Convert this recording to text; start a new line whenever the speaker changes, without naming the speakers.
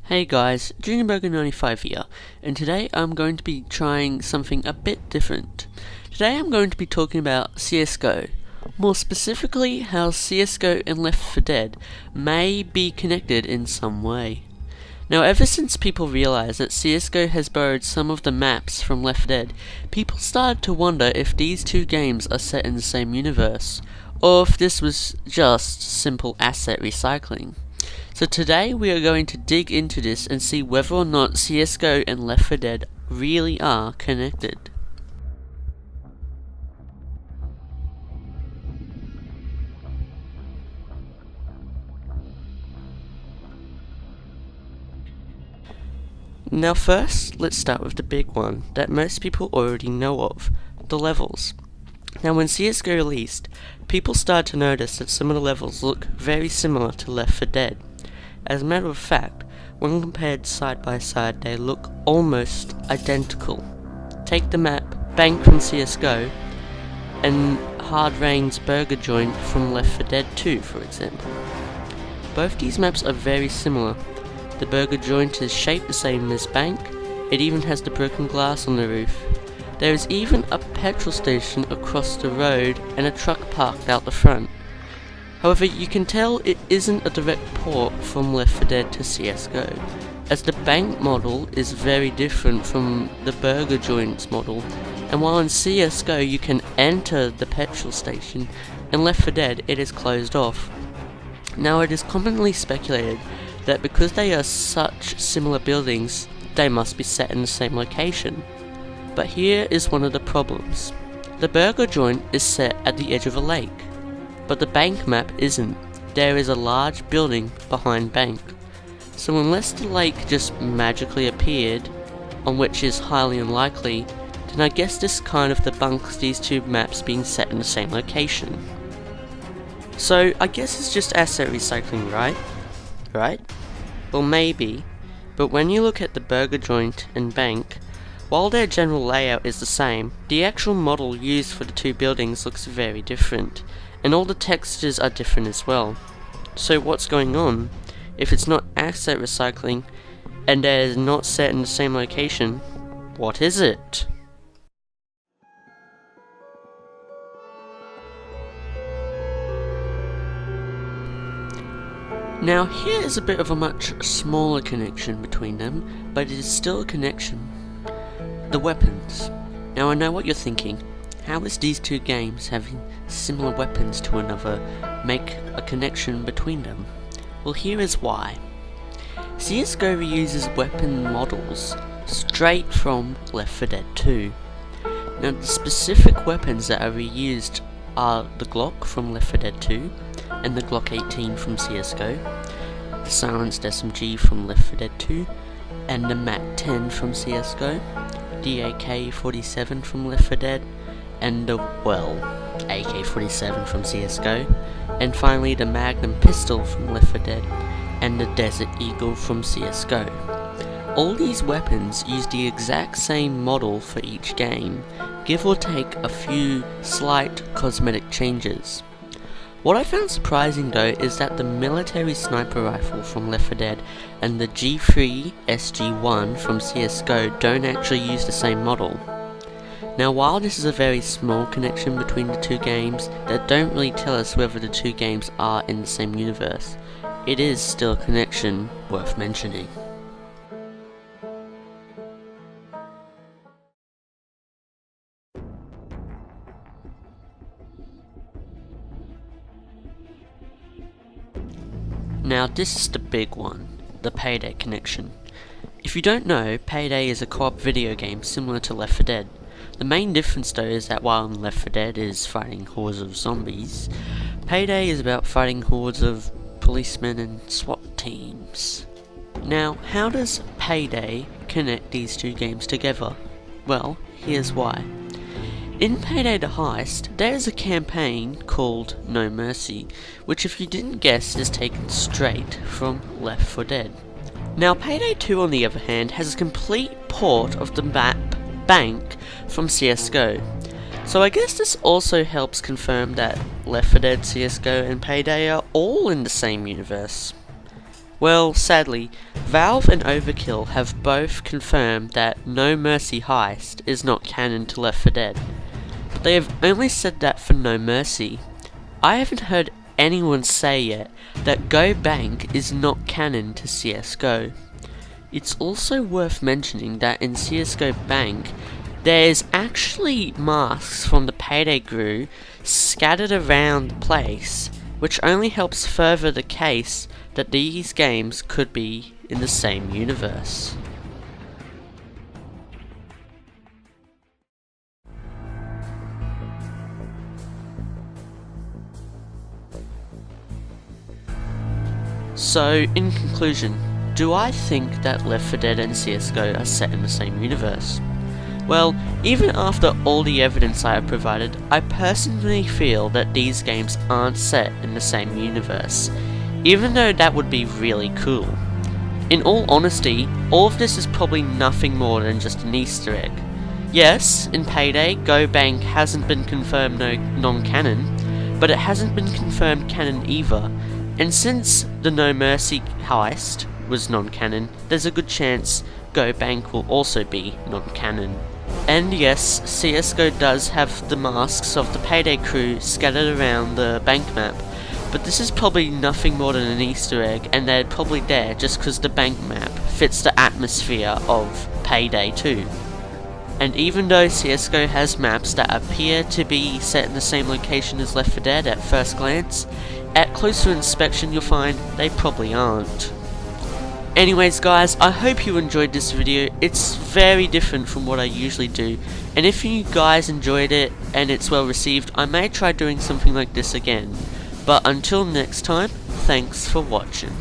Hey guys, JuniorBurger95 here, and today I'm going to be trying something a bit different. Today I'm going to be talking about CSGO, more specifically how CSGO and Left 4 Dead may be connected in some way. Now ever since people realized that CSGO has borrowed some of the maps from Left 4 Dead, people started to wonder if these two games are set in the same universe, or if this was just simple asset recycling. So today we are going to dig into this and see whether or not CSGO and Left 4 Dead really are connected. Now first, let's start with the big one that most people already know of, the levels. Now when CSGO released, people started to notice that some of the levels look very similar to Left 4 Dead. As a matter of fact, when compared side by side, they look almost identical. Take the map Bank from CSGO and Hard Rain's Burger Joint from Left 4 Dead 2, for example. Both these maps are very similar. The Burger Joint is shaped the same as Bank, it even has the broken glass on the roof. There is even a petrol station across the road and a truck parked out the front. However, you can tell it isn't a direct port from Left 4 Dead to CSGO, as the Bank model is very different from the Burger Joint's model, and while in CSGO you can enter the petrol station, in Left 4 Dead it is closed off. Now it is commonly speculated that because they are such similar buildings, they must be set in the same location. But here is one of the problems. The Burger Joint is set at the edge of a lake, but the Bank map isn't. There is a large building behind Bank. So unless the lake just magically appeared, on which is highly unlikely, then I guess this kind of debunks these two maps being set in the same location. So I guess it's just asset recycling, right? Right? Well maybe, but when you look at the Burger Joint and Bank, while their general layout is the same, the actual model used for the two buildings looks very different, and all the textures are different as well. So what's going on? If it's not asset recycling, and they're not set in the same location, what is it? Now here is a bit of a much smaller connection between them, but it is still a connection. The weapons. Now I know what you're thinking. How is these two games having similar weapons to another make a connection between them? Well, here is why. CSGO reuses weapon models straight from Left 4 Dead 2. Now the specific weapons that are reused are the Glock from Left 4 Dead 2 and the Glock 18 from CSGO, the silenced SMG from Left 4 Dead 2 and the MAC 10 from CSGO, the AK-47 from Left 4 Dead, and the, well, AK-47 from CSGO, and finally the Magnum pistol from Left 4 Dead, and the Desert Eagle from CSGO. All these weapons use the exact same model for each game, give or take a few slight cosmetic changes. What I found surprising though is that the military sniper rifle from Left 4 Dead and the G3 SG1 from CSGO don't actually use the same model. Now while this is a very small connection between the two games that don't really tell us whether the two games are in the same universe, it is still a connection worth mentioning. Now this is the big one, the Payday connection. If you don't know, Payday is a co-op video game similar to Left 4 Dead. The main difference though is that while Left 4 Dead is fighting hordes of zombies, Payday is about fighting hordes of policemen and SWAT teams. Now how does Payday connect these two games together? Well, here's why. In Payday the Heist, there is a campaign called No Mercy, which if you didn't guess is taken straight from Left 4 Dead. Now Payday 2 on the other hand has a complete port of the map Bank from CSGO. So I guess this also helps confirm that Left 4 Dead, CSGO and Payday are all in the same universe. Well, sadly, Valve and Overkill have both confirmed that No Mercy Heist is not canon to Left 4 Dead, but they have only said that for No Mercy. I haven't heard anyone say yet that Go Bank is not canon to CSGO. It's also worth mentioning that in CSGO Bank, there's actually masks from the Payday crew scattered around the place, which only helps further the case that these games could be in the same universe. So, in conclusion, do I think that Left 4 Dead and CSGO are set in the same universe? Well, even after all the evidence I have provided, I personally feel that these games aren't set in the same universe, even though that would be really cool. In all honesty, all of this is probably nothing more than just an Easter egg. Yes, in Payday, Go Bank hasn't been confirmed non-canon, but it hasn't been confirmed canon either, and since the No Mercy Heist was non-canon, there's a good chance Go Bank will also be non-canon. And yes, CSGO does have the masks of the Payday crew scattered around the bank map, but this is probably nothing more than an Easter egg, and they're probably there just because the bank map fits the atmosphere of Payday 2. And even though CSGO has maps that appear to be set in the same location as Left 4 Dead at first glance, at closer inspection you'll find they probably aren't. Anyways guys, I hope you enjoyed this video. It's very different from what I usually do, and if you guys enjoyed it and it's well received, I may try doing something like this again. But until next time, thanks for watching.